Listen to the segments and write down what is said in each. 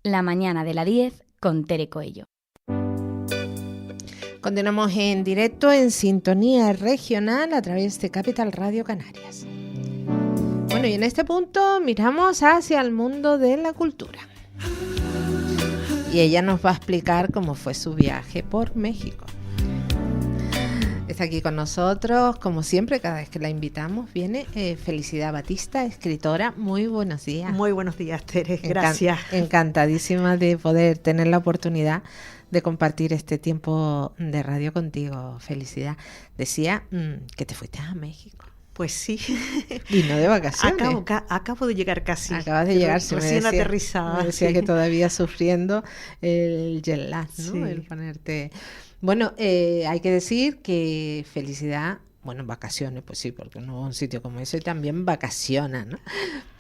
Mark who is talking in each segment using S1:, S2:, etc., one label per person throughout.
S1: La mañana de la 10 con Tere Coello.
S2: Continuamos en directo en sintonía regional a través de Capital Radio Canarias. Bueno, y en este punto miramos hacia el mundo de la cultura. Y ella nos va a explicar cómo fue su viaje por México. Está aquí con nosotros, como siempre, cada vez que la invitamos, viene Felicidad Batista, escritora. Muy buenos días.
S3: Muy buenos días, Tere. Gracias.
S2: Encantadísima de poder tener la oportunidad de compartir este tiempo de radio contigo, Felicidad. Decía que te fuiste a México.
S3: Pues sí.
S2: Y no de vacaciones.
S3: Acabo de llegar casi.
S2: Acabas de llegar.
S3: Recién aterrizada.
S2: Me decía
S3: sí.
S2: que todavía sufriendo el jet lag, ¿no?
S3: Sí.
S2: El ponerte... Bueno, hay que decir que Felicidad, bueno, vacaciones, pues sí, porque no un sitio como ese también vacaciona, ¿no?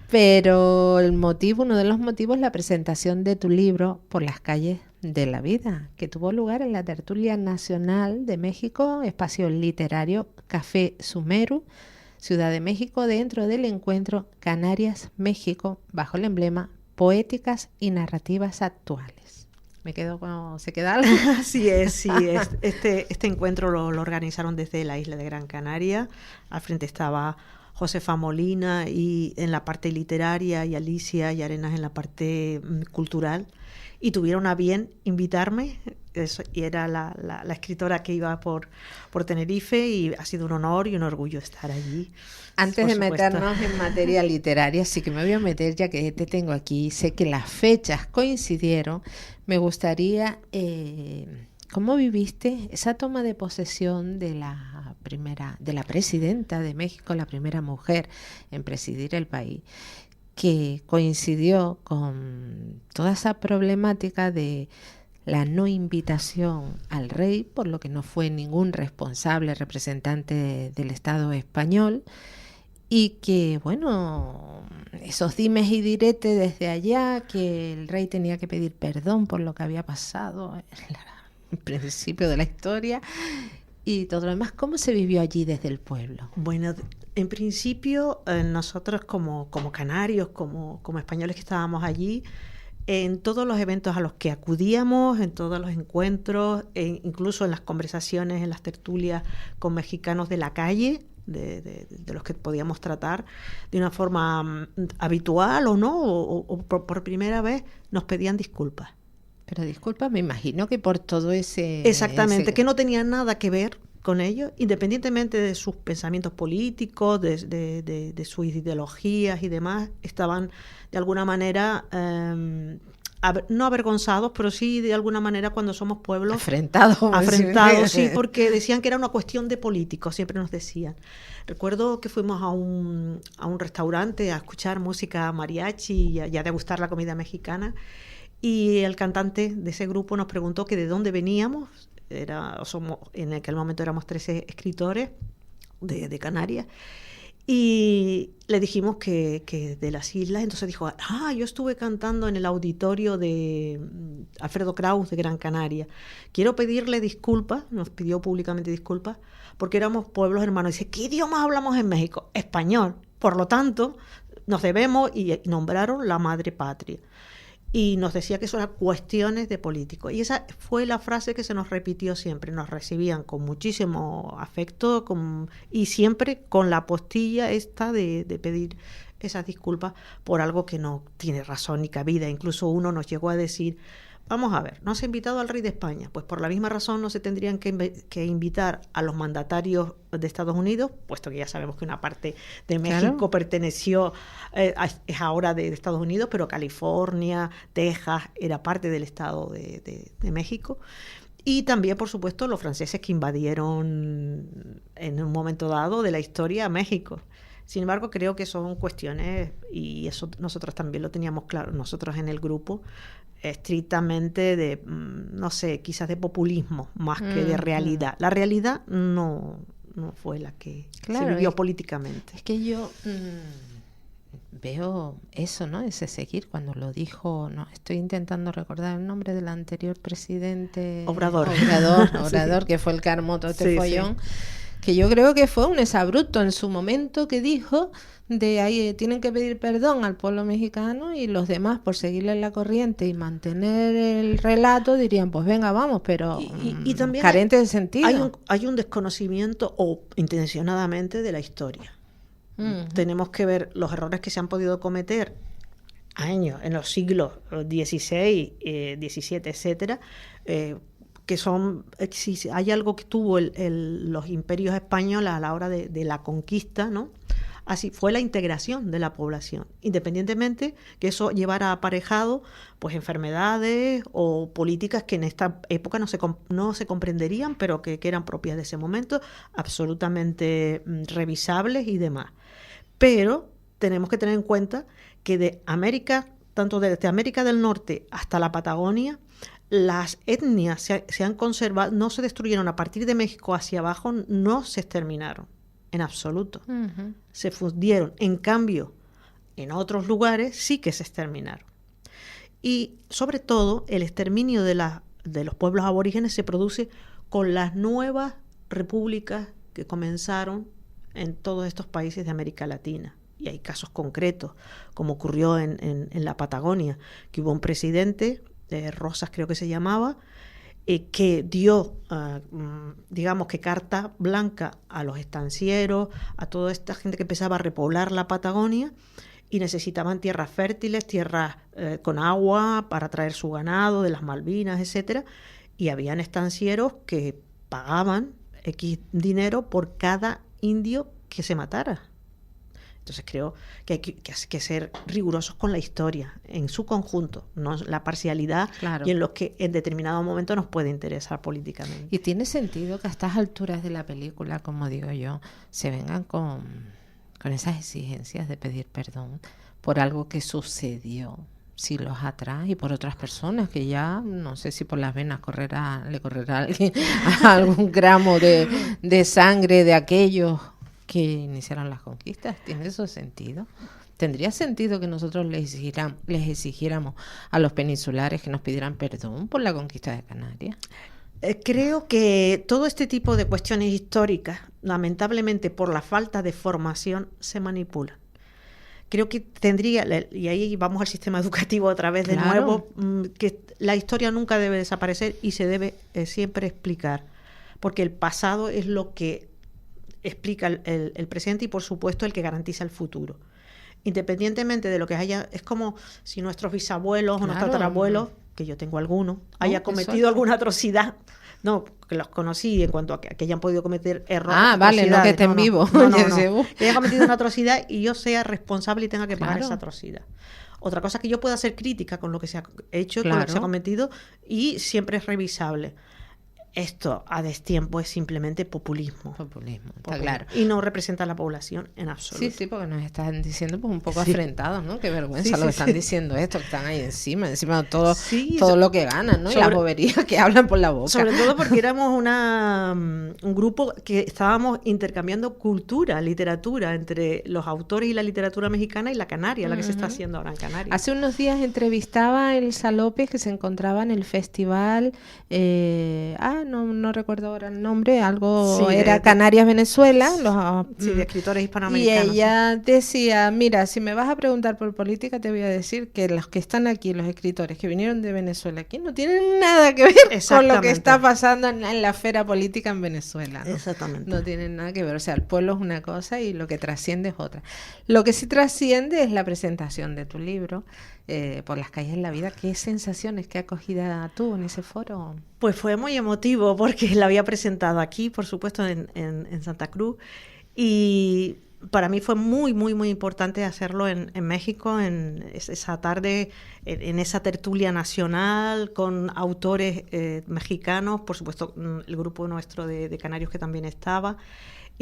S2: Pero uno de los motivos, la presentación de tu libro Por las calles de la vida, que tuvo lugar en la Tertulia Nacional de México, espacio literario Café Sumeru, Ciudad de México, dentro del encuentro Canarias-México, bajo el emblema Poéticas y Narrativas Actuales. Me quedo como se queda algo.
S3: Sí es. Este encuentro lo organizaron desde la isla de Gran Canaria. Al frente estaba Josefa Molina y en la parte literaria, y Alicia y Arenas en la parte cultural. Y tuvieron a bien invitarme, y era la escritora que iba por Tenerife, y ha sido un honor y un orgullo estar allí.
S2: Antes de meternos en materia literaria, sí que me voy a meter, ya que te tengo aquí, sé que las fechas coincidieron, me gustaría, ¿cómo viviste esa toma de posesión de la presidenta de México, la primera mujer en presidir el país, que coincidió con toda esa problemática de la no invitación al rey, por lo que no fue ningún responsable representante del Estado español, y que, bueno, esos dimes y diretes desde allá, que el rey tenía que pedir perdón por lo que había pasado en el principio de la historia y todo lo demás? ¿Cómo se vivió allí desde el pueblo?
S3: Bueno, en principio, nosotros como canarios, como españoles que estábamos allí, en todos los eventos a los que acudíamos, en todos los encuentros, incluso en las conversaciones, en las tertulias con mexicanos de la calle, de los que podíamos tratar de una forma habitual o no, o por primera vez, nos pedían disculpas.
S2: Pero disculpas, me imagino que por todo ese...
S3: Exactamente, que no tenía nada que ver con ellos, independientemente de sus pensamientos políticos, de sus ideologías y demás, estaban de alguna manera, no avergonzados, pero sí de alguna manera cuando somos pueblos... Afrentados, sí, porque decían que era una cuestión de políticos, siempre nos decían. Recuerdo que fuimos a un restaurante a escuchar música mariachi y a degustar la comida mexicana, y el cantante de ese grupo nos preguntó que de dónde veníamos. En aquel momento éramos 13 escritores de Canarias, y le dijimos que de las islas. Entonces dijo, yo estuve cantando en el auditorio de Alfredo Kraus de Gran Canaria, quiero pedirle disculpas, nos pidió públicamente disculpas, porque éramos pueblos hermanos. Dice, ¿qué idioma hablamos en México? Español, por lo tanto nos debemos, y nombraron la madre patria. Y nos decía que eso eran cuestiones de políticos. Y esa fue la frase que se nos repitió siempre. Nos recibían con muchísimo afecto y siempre con la postilla esta de pedir esas disculpas por algo que no tiene razón ni cabida. Incluso uno nos llegó a decir, vamos a ver, no se ha invitado al rey de España. Pues por la misma razón no se tendrían que invitar a los mandatarios de Estados Unidos, puesto que ya sabemos que una parte de México, claro, perteneció, es ahora de Estados Unidos, pero California, Texas, era parte del Estado de México. Y también, por supuesto, los franceses que invadieron en un momento dado de la historia a México. Sin embargo, creo que son cuestiones, y eso nosotros también lo teníamos claro, nosotros en el grupo, estrictamente de, no sé, quizás de populismo más que de realidad. La realidad no fue la que se vivió políticamente.
S2: Es que yo veo eso, ¿no? Ese seguir, cuando lo dijo, no, estoy intentando recordar el nombre del anterior presidente.
S3: Obrador,
S2: sí, que fue el que armó todo este follón. Sí. Que yo creo que fue un exabrupto en su momento que dijo de ahí tienen que pedir perdón al pueblo mexicano y los demás por seguirle la corriente y mantener el relato dirían pues venga vamos, pero
S3: y también
S2: carente de sentido.
S3: Hay un desconocimiento o intencionadamente de la historia. Tenemos que ver los errores que se han podido cometer en los siglos XVI, XVII, etcétera, que son, si hay algo que tuvo los imperios españoles a la hora de la conquista, ¿no? Así fue la integración de la población, independientemente que eso llevara aparejado pues enfermedades o políticas que en esta época no se comprenderían, pero que eran propias de ese momento, absolutamente revisables y demás. Pero tenemos que tener en cuenta que de América, tanto desde América del Norte hasta la Patagonia, las etnias se han conservado, no se destruyeron. A partir de México hacia abajo no se exterminaron en absoluto. Se fundieron. En cambio, en otros lugares sí que se exterminaron. Y sobre todo el exterminio de los pueblos aborígenes se produce con las nuevas repúblicas que comenzaron en todos estos países de América Latina. Y hay casos concretos, como ocurrió en la Patagonia, que hubo un presidente, Rosas creo que se llamaba, que dio, digamos que carta blanca a los estancieros, a toda esta gente que empezaba a repoblar la Patagonia y necesitaban tierras fértiles, tierras con agua para traer su ganado de las Malvinas, etcétera, y habían estancieros que pagaban X dinero por cada indio que se matara. Entonces creo que hay que ser rigurosos con la historia en su conjunto, no la parcialidad, claro, y en los que en determinado momento nos puede interesar políticamente.
S2: Y tiene sentido que a estas alturas de la película, como digo yo, se vengan con esas exigencias de pedir perdón por algo que sucedió siglos atrás y por otras personas que ya no sé si por las venas le correrá a alguien algún gramo de sangre de aquellos que iniciaron las conquistas. ¿Tiene eso sentido? ¿Tendría sentido que nosotros les exigiéramos a los peninsulares que nos pidieran perdón por la conquista de Canarias?
S3: Creo que todo este tipo de cuestiones históricas, lamentablemente por la falta de formación, se manipulan. Creo que tendría, y ahí vamos al sistema educativo otra vez de nuevo, que la historia nunca debe desaparecer y se debe siempre explicar, porque el pasado es lo que explica el presente y por supuesto el que garantiza el futuro. Independientemente de lo que haya, es como si nuestros bisabuelos o nuestros tatarabuelos, que yo tengo algunos, haya cometido alguna atrocidad. No, que los conocí en cuanto a que hayan podido cometer errores.
S2: Ah, vale, no que estén vivos.
S3: No. Que haya cometido una atrocidad y yo sea responsable y tenga que pagar esa atrocidad. Otra cosa es que yo pueda ser crítica con lo que se ha hecho, con lo que se ha cometido, y siempre es revisable. Esto a destiempo es simplemente populismo.
S2: Está claro.
S3: Y no representa a la población en absoluto.
S2: Sí, porque nos están diciendo pues un poco afrentados, ¿no? Qué vergüenza lo que están diciendo esto, que están ahí encima de todo lo que ganan, ¿no? Y las boberías que hablan por la boca.
S3: Sobre todo porque éramos un grupo que estábamos intercambiando cultura, literatura, entre los autores y la literatura mexicana y la canaria, la que se está haciendo ahora en Canarias.
S2: Hace unos días entrevistaba a Elsa López, que se encontraba en el festival... no recuerdo ahora el nombre, era Canarias, Venezuela,
S3: de escritores hispanoamericanos.
S2: Y ella decía, mira, si me vas a preguntar por política, te voy a decir que los que están aquí, los escritores que vinieron de Venezuela aquí, no tienen nada que ver con lo que está pasando en la esfera política en Venezuela, ¿no?
S3: Exactamente.
S2: No tienen nada que ver, o sea, el pueblo es una cosa y lo que trasciende es otra. Lo que sí trasciende es la presentación de tu libro, Por las calles de la vida. ¿Qué sensaciones, qué acogida tuvo en ese foro?
S3: Pues fue muy emotivo porque la había presentado aquí, por supuesto, en Santa Cruz, y para mí fue muy, muy, muy importante hacerlo en México, en esa tarde, en esa tertulia nacional con autores mexicanos, por supuesto el grupo nuestro de canarios que también estaba.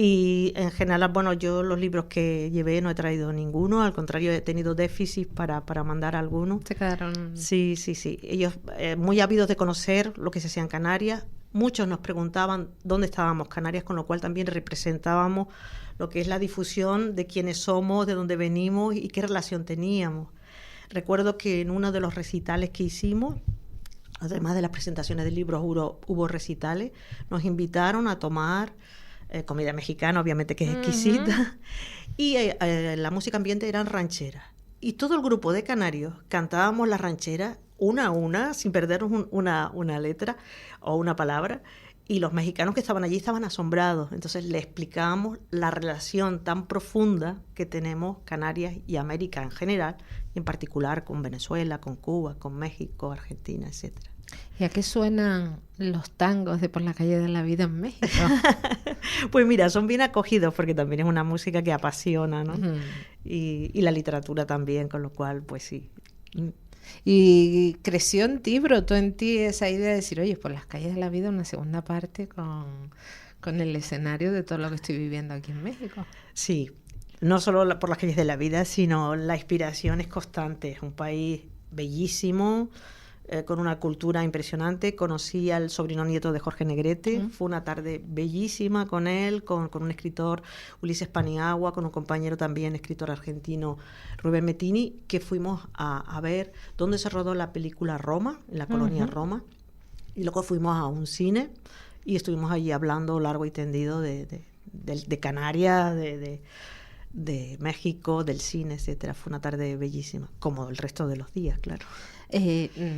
S3: Y en general, bueno, yo los libros que llevé no he traído ninguno, al contrario, he tenido déficit para mandar algunos.
S2: ¿Se quedaron?
S3: Sí. Ellos muy ávidos de conocer lo que se hacía en Canarias. Muchos nos preguntaban dónde estábamos Canarias, con lo cual también representábamos lo que es la difusión de quiénes somos, de dónde venimos y qué relación teníamos. Recuerdo que en uno de los recitales que hicimos, además de las presentaciones de libros, hubo recitales, nos invitaron a tomar comida mexicana, obviamente, que es exquisita, y la música ambiente eran rancheras. Y todo el grupo de canarios cantábamos las rancheras una a una, sin perdernos una letra o una palabra, y los mexicanos que estaban allí estaban asombrados. Entonces le explicábamos la relación tan profunda que tenemos Canarias y América en general, y en particular con Venezuela, con Cuba, con México, Argentina, etcétera.
S2: ¿Y a qué suenan los tangos de Por la calle de la vida en México?
S3: Pues mira, son bien acogidos porque también es una música que apasiona, ¿no? Y la literatura también, con lo cual, pues sí.
S2: Y creció en ti, brotó en ti esa idea de decir, oye, Por las calles de la vida, una segunda parte con el escenario de todo lo que estoy viviendo aquí en México.
S3: Sí, no solo por las calles de la vida, sino la inspiración es constante. Es un país bellísimo, con una cultura impresionante. Conocí al sobrino nieto de Jorge Negrete, fue una tarde bellísima con él, con un escritor, Ulises Paniagua, con un compañero también, escritor argentino, Rubén Mettini, que fuimos a ver dónde se rodó la película Roma, en la colonia Roma, y luego fuimos a un cine y estuvimos allí hablando largo y tendido de Canarias, de México, del cine, etcétera. Fue una tarde bellísima, como el resto de los días, claro.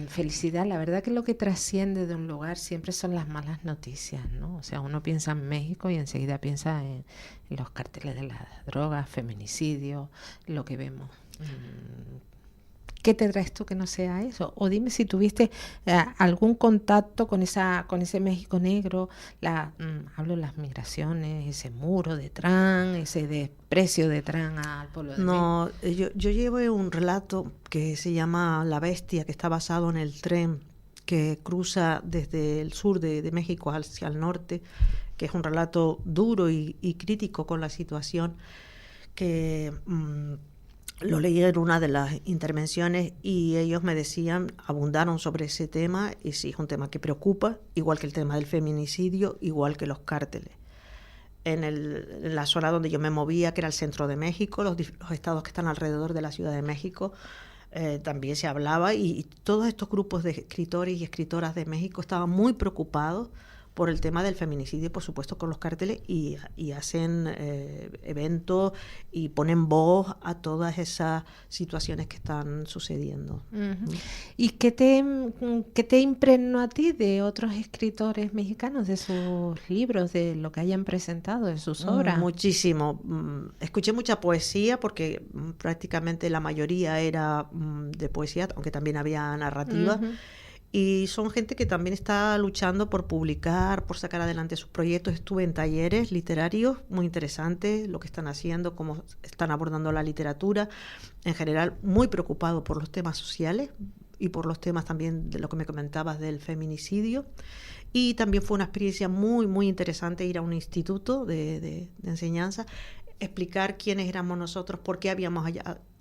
S2: Felicidad, la verdad que lo que trasciende de un lugar siempre son las malas noticias, ¿no? O sea, uno piensa en México y enseguida piensa en los cárteles de las drogas, feminicidio, lo que vemos. ¿Qué te traes tú que no sea eso? O dime si tuviste algún contacto con ese México negro, hablo de las migraciones, ese muro de Trump, ese desprecio de Trump al pueblo de México.
S3: No, yo llevo un relato que se llama La Bestia, que está basado en el tren que cruza desde el sur de México hacia el norte, que es un relato duro y crítico con la situación, que lo leí en una de las intervenciones y ellos me decían, abundaron sobre ese tema, y sí, es un tema que preocupa, igual que el tema del feminicidio, igual que los cárteles. En la zona donde yo me movía, que era el centro de México, los estados que están alrededor de la Ciudad de México, también se hablaba, y todos estos grupos de escritores y escritoras de México estaban muy preocupados por el tema del feminicidio, por supuesto, con los cárteles, y hacen eventos y ponen voz a todas esas situaciones que están sucediendo.
S2: ¿Y qué te impregnó a ti de otros escritores mexicanos, de sus libros, de lo que hayan presentado, de sus obras?
S3: Muchísimo. Escuché mucha poesía, porque prácticamente la mayoría era de poesía, aunque también había narrativa. Y son gente que también está luchando por publicar, por sacar adelante sus proyectos. Estuve en talleres literarios muy interesantes, lo que están haciendo, cómo están abordando la literatura. En general, muy preocupado por los temas sociales y por los temas también de lo que me comentabas del feminicidio. Y también fue una experiencia muy, muy interesante ir a un instituto de enseñanza, explicar quiénes éramos nosotros, por qué habíamos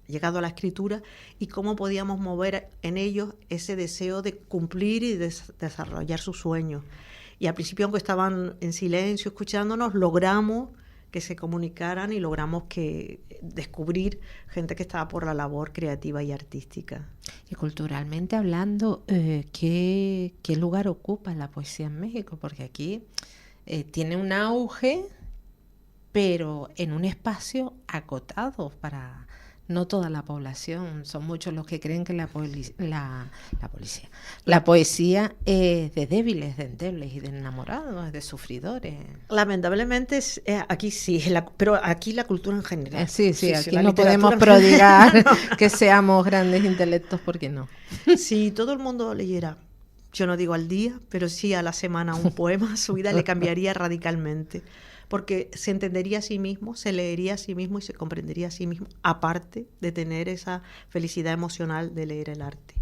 S3: llegado a la escritura y cómo podíamos mover en ellos ese deseo de cumplir y desarrollar sus sueños. Y al principio, aunque estaban en silencio escuchándonos, logramos que se comunicaran y logramos descubrir gente que estaba por la labor creativa y artística.
S2: Y culturalmente hablando, ¿qué lugar ocupa la poesía en México? Porque aquí tiene un auge, pero en un espacio acotado para no toda la población. Son muchos los que creen que la poesía es de débiles, de endebles y de enamorados, de sufridores.
S3: Lamentablemente aquí sí, pero aquí la cultura en general.
S2: Sí, aquí no podemos prodigar que seamos grandes intelectos, porque no.
S3: Si todo el mundo leyera, yo no digo al día, pero sí a la semana un poema, su vida le cambiaría radicalmente. Porque se entendería a sí mismo, se leería a sí mismo y se comprendería a sí mismo, aparte de tener esa felicidad emocional de leer el arte.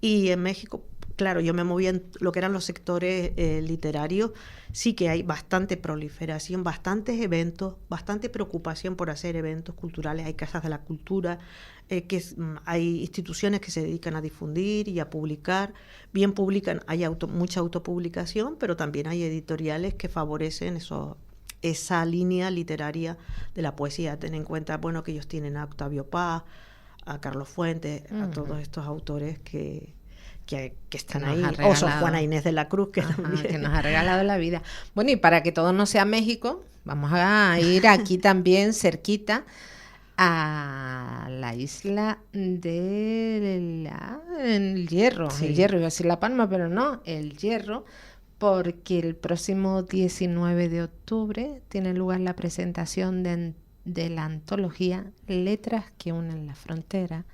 S3: Y en México, claro, yo me movía en lo que eran los sectores literarios, sí que hay bastante proliferación, bastantes eventos, bastante preocupación por hacer eventos culturales, hay casas de la cultura, hay instituciones que se dedican a difundir y a publicar, bien publican, hay mucha autopublicación, pero también hay editoriales que favorecen esa línea literaria de la poesía. Ten en cuenta, bueno, que ellos tienen a Octavio Paz, a Carlos Fuentes, a todos estos autores que que están
S2: nos
S3: ahí,
S2: ha
S3: o Sor
S2: regalado.
S3: Juana Inés de la Cruz, que
S2: Ajá,
S3: también.
S2: que nos ha regalado la vida. Bueno, y para que todo no sea México, vamos a ir aquí también cerquita a la isla de El Hierro.
S3: Sí.
S2: El Hierro, iba a decir La Palma, pero no, El Hierro, porque el próximo 19 de octubre tiene lugar la presentación de la antología Letras que unen la frontera,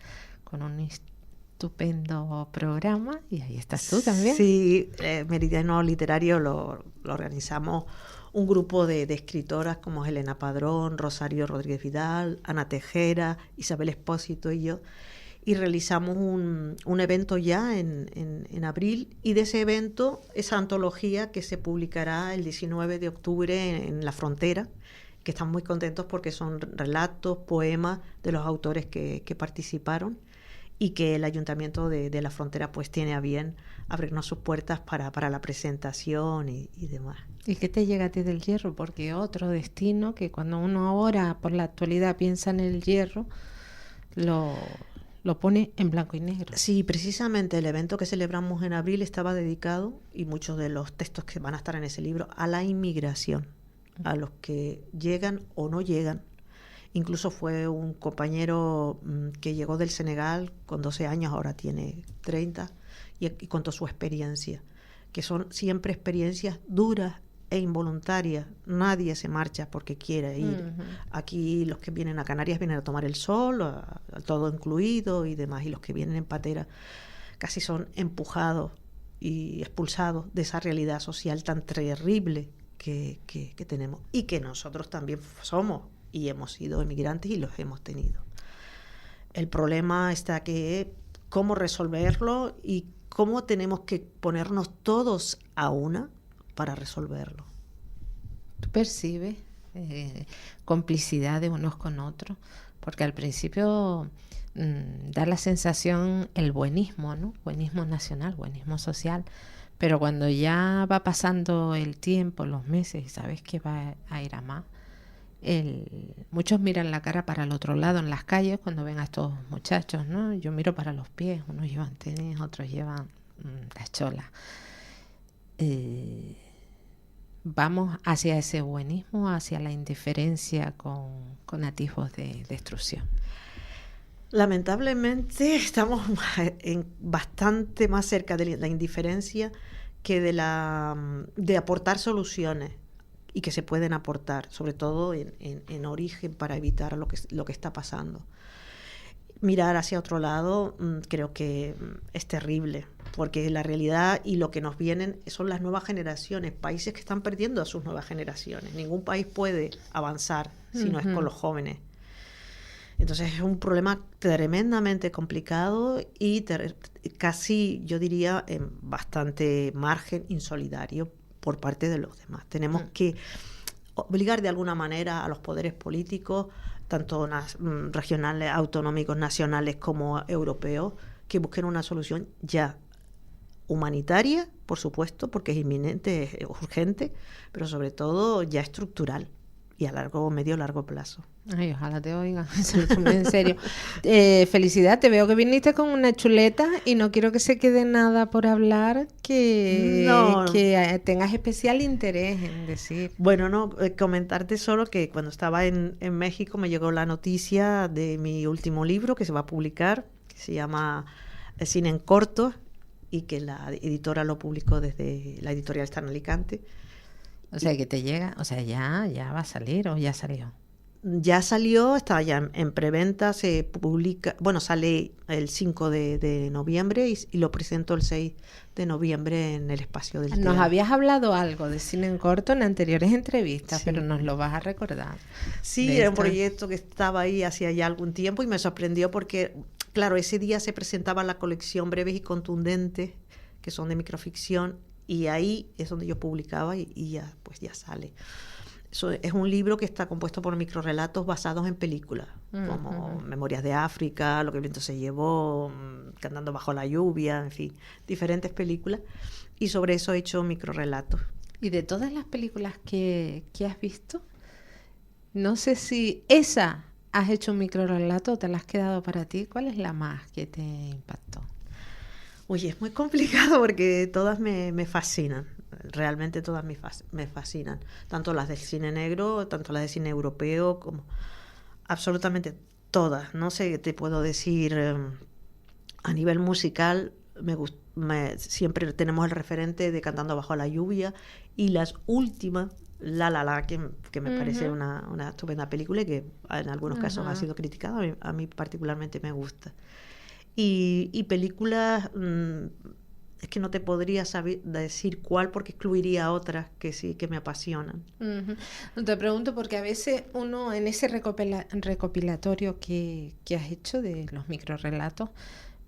S2: con un estupendo programa, y ahí estás tú también.
S3: Sí, Meridiano Literario lo organizamos un grupo de escritoras como Helena Padrón, Rosario Rodríguez Vidal, Ana Tejera, Isabel Espósito y yo, y realizamos un evento ya en abril, y de ese evento, esa antología que se publicará el 19 de octubre en La Frontera, que están muy contentos porque son relatos, poemas de los autores que participaron, y que el Ayuntamiento de La Frontera pues tiene a bien abrirnos sus puertas para la presentación y demás.
S2: ¿Y qué te llega a ti del Hierro? Porque otro destino que cuando uno ahora por la actualidad piensa en el Hierro, lo pone en blanco y negro.
S3: Sí, precisamente el evento que celebramos en abril estaba dedicado, y muchos de los textos que van a estar en ese libro, a la inmigración, a los que llegan o no llegan. Incluso fue un compañero que llegó del Senegal con 12 años, ahora tiene 30, y contó su experiencia, que son siempre experiencias duras e involuntarias. Nadie se marcha porque quiere ir.
S2: Uh-huh.
S3: Aquí los que vienen a Canarias vienen a tomar el sol, a todo incluido y demás, y los que vienen en patera casi son empujados y expulsados de esa realidad social tan terrible que tenemos, y que nosotros también somos y hemos sido emigrantes y los hemos tenido. El problema está que cómo resolverlo y cómo tenemos que ponernos todos a una para resolverlo.
S2: ¿Tú percibes complicidad de unos con otros? Porque al principio da la sensación el buenismo, ¿no? Buenismo nacional, buenismo social, pero cuando ya va pasando el tiempo, los meses, y sabes que va a ir a más, muchos miran la cara para el otro lado en las calles cuando ven a estos muchachos, ¿no? Yo miro para los pies, unos llevan tenis, otros llevan las cholas. Vamos hacia ese buenismo, hacia la indiferencia con atisbos de destrucción.
S3: Lamentablemente estamos bastante más cerca de la indiferencia que de aportar soluciones, y que se pueden aportar, sobre todo en origen, para evitar lo que está pasando. Mirar hacia otro lado creo que es terrible, porque la realidad y lo que nos vienen son las nuevas generaciones, países que están perdiendo a sus nuevas generaciones. Ningún país puede avanzar si no es con los jóvenes. Entonces es un problema tremendamente complicado y casi, yo diría, en bastante margen insolidario por parte de los demás. Tenemos que obligar de alguna manera a los poderes políticos, tanto regionales, autonómicos, nacionales como europeos, que busquen una solución ya humanitaria, por supuesto, porque es inminente, es urgente, pero sobre todo ya estructural y a medio largo plazo.
S2: Ay, ojalá te oigan, se lo tomen en serio. Felicidad, te veo que viniste con una chuleta y no quiero que se quede nada por hablar que tengas especial interés en decir.
S3: Bueno, no, comentarte solo que cuando estaba en México me llegó la noticia de mi último libro que se va a publicar, que se llama Cine en Corto, y que la editora lo publicó desde la editorial está en Alicante.
S2: O sea, que te llega, o sea, ya va a salir o ya salió.
S3: Ya salió, está ya en preventa, se publica, bueno, sale el 5 de noviembre y lo presento el 6 de noviembre en el espacio del teatro.
S2: Nos habías hablado algo de Cine en Corto en anteriores entrevistas,
S3: sí,
S2: pero nos lo vas a recordar.
S3: Sí, era un proyecto que estaba ahí hacía ya algún tiempo y me sorprendió porque, claro, ese día se presentaba la colección Breves y Contundentes, que son de microficción, y ahí es donde yo publicaba y ya, pues ya sale. Es un libro que está compuesto por microrelatos basados en películas, como Memorias de África, Lo que el viento se llevó, Cantando bajo la lluvia, en fin, diferentes películas. Y sobre eso he hecho microrelatos.
S2: Y de todas las películas que has visto, no sé si esa has hecho un microrelato o te la has quedado para ti. ¿Cuál es la más que te impactó?
S3: Oye, es muy complicado porque todas me fascinan. Realmente todas me fascinan. Tanto las del cine negro, tanto las del cine europeo, como absolutamente todas. No sé, te puedo decir, a nivel musical, siempre tenemos el referente de Cantando bajo la lluvia, y las últimas, La La La, que me parece una estupenda película y que en algunos casos ha sido criticada. A mí particularmente me gusta. Y películas, es que no te podría decir cuál, porque excluiría otras que sí, que me apasionan.
S2: Te pregunto porque a veces uno en ese recopilatorio que has hecho de los microrelatos,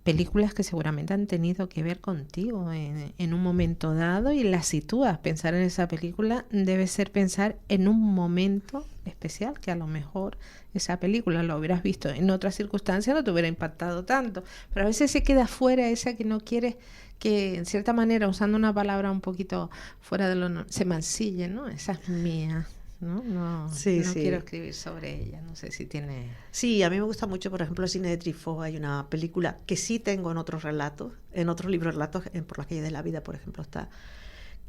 S2: películas que seguramente han tenido que ver contigo en un momento dado, y las sitúas. Pensar en esa película debe ser pensar en un momento especial, que a lo mejor esa película lo hubieras visto en otras circunstancias, no te hubiera impactado tanto, pero a veces se queda fuera esa que no quieres que, en cierta manera, usando una palabra un poquito fuera de lo se mancille, ¿no? Esa es mía. No quiero escribir sobre ella, no sé si tiene...
S3: Sí, a mí me gusta mucho, por ejemplo, el cine de Truffaut. Hay una película que sí tengo en otros relatos, en otros libros relatos, Por las calles de la vida, por ejemplo, está,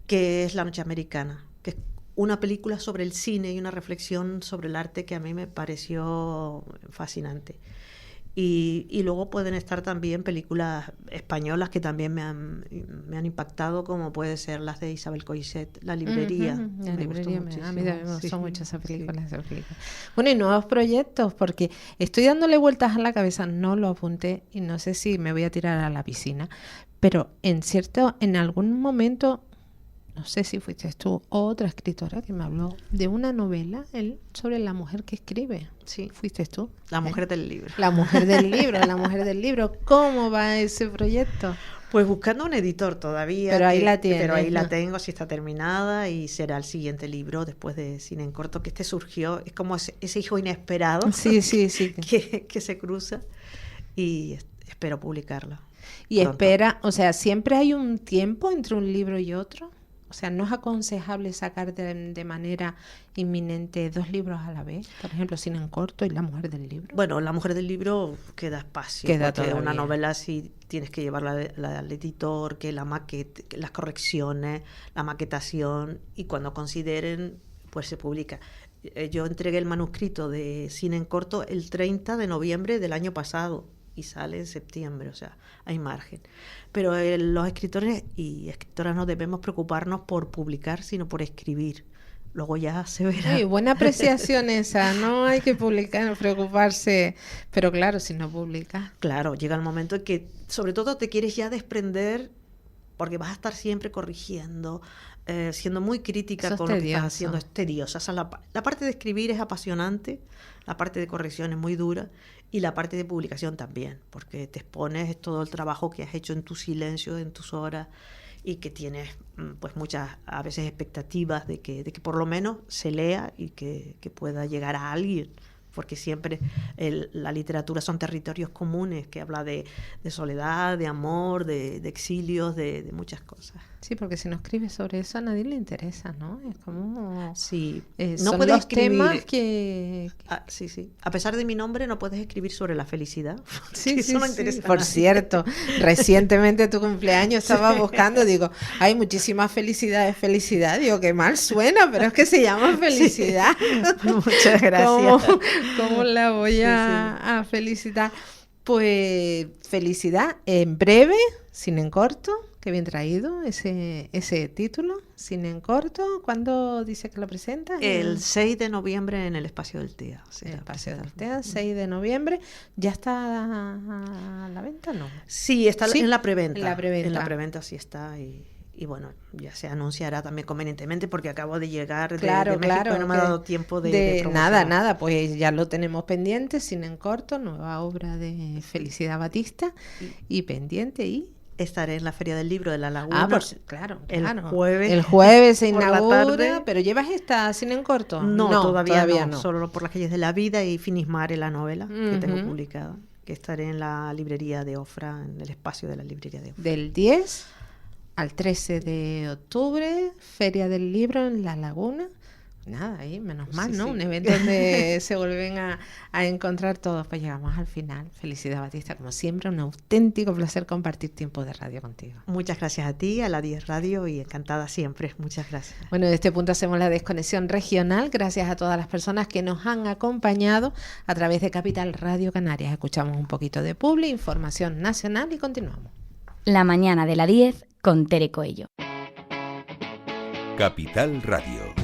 S3: que es La noche americana, que es una película sobre el cine y una reflexión sobre el arte que a mí me pareció fascinante. Y luego pueden estar también películas españolas que también me han impactado, como puede ser las de Isabel Coixet, La librería.
S2: La librería, a mí también me gustó mucho esa película, Bueno, y nuevos proyectos, porque estoy dándole vueltas a la cabeza, no lo apunté y no sé si me voy a tirar a la piscina, pero en algún momento, no sé si fuiste tú o otra escritora que me habló de una novela sobre la mujer que escribe.
S3: Sí.
S2: ¿Fuiste tú?
S3: La mujer del libro.
S2: La mujer del libro, la mujer del libro. ¿Cómo va ese proyecto?
S3: Pues buscando un editor todavía.
S2: Pero ahí la tienes.
S3: Pero ahí la tengo, sí está terminada, y será el siguiente libro después de Cine en Corto, que surgió, es como ese hijo inesperado.
S2: Sí.
S3: que se cruza, y espero publicarlo.
S2: Y pronto. Espera, o sea, ¿siempre hay un tiempo entre un libro y otro? O sea, ¿no es aconsejable sacar de manera inminente 2 libros a la vez? Por ejemplo, Cine en Corto y La mujer del libro.
S3: Bueno, La mujer del libro queda espacio. Porque una novela sí tienes que llevarla al editor, que la maquete, que las correcciones, la maquetación, y cuando consideren, pues se publica. Yo entregué el manuscrito de Cine en Corto el 30 de noviembre del año pasado y sale en septiembre, o sea, hay margen. Pero los escritores y escritoras no debemos preocuparnos por publicar, sino por escribir. Luego ya se verá.
S2: Sí, buena apreciación esa, no hay que publicar, no preocuparse, pero claro, si no publicas.
S3: Claro, llega el momento en que sobre todo te quieres ya desprender, porque vas a estar siempre corrigiendo, siendo muy crítica con lo que estás haciendo. Es tediosa. O sea, la parte de escribir es apasionante, la parte de corrección es muy dura, y la parte de publicación también, porque te expones todo el trabajo que has hecho en tu silencio, en tus horas, y que tienes pues muchas a veces expectativas de que por lo menos se lea y que pueda llegar a alguien, porque siempre la literatura son territorios comunes, que habla de soledad, de amor, de exilios, de muchas cosas.
S2: Sí, porque si no escribes sobre eso a nadie le interesa, ¿no? Es como...
S3: Sí,
S2: no son puedes los escribir temas que...
S3: Sí. A pesar de mi nombre, no puedes escribir sobre la felicidad.
S2: Sí,
S3: eso no interesa.
S2: Por cierto, recientemente tu cumpleaños estaba buscando, digo, hay muchísimas felicidad. Digo, qué mal suena, pero es que se llama felicidad.
S3: Sí. Muchas gracias.
S2: ¿Cómo la voy a felicitar? Pues felicidad en breve, Cine en Corto. Qué bien traído ese título, Cine en Corto. ¿Cuándo dice que lo presenta?
S3: El 6 de noviembre en el Espacio del TEA.
S2: El Espacio del TEA, 6 de noviembre. ¿Ya está a la venta, no?
S3: Sí, está en la preventa.
S2: En la
S3: preventa sí está, y bueno, ya se anunciará también convenientemente, porque acabo de llegar de
S2: México,
S3: y no me ha dado tiempo de
S2: nada, pues ya lo tenemos pendiente, Cine en Corto, nueva obra de Felicidad Batista, y pendiente, y...
S3: Estaré en la Feria del Libro de La Laguna.
S2: Claro.
S3: El jueves.
S2: El jueves se
S3: por
S2: inaugura,
S3: la tarde.
S2: ¿Pero llevas esta Cine en Corto?
S3: No, todavía no. Solo Por las calles de la vida y Finismare, la novela que tengo publicada, que estaré en la librería de Ofra, en el espacio de la librería de Ofra.
S2: Del 10 al 13 de octubre, Feria del Libro en La Laguna, nada, ahí menos mal, ¿no? Sí. Un evento donde se vuelven a encontrar todos. Pues llegamos al final. Felicidad, Batista, como siempre, un auténtico placer compartir tiempo de radio contigo.
S3: Muchas gracias a ti, a la 10 Radio, y encantada siempre. Muchas gracias.
S2: Bueno, de este punto hacemos la desconexión regional. Gracias a todas las personas que nos han acompañado a través de Capital Radio Canarias. Escuchamos un poquito de publi, información nacional y continuamos.
S1: La mañana de la 10 con Tere Coello.
S4: Capital Radio.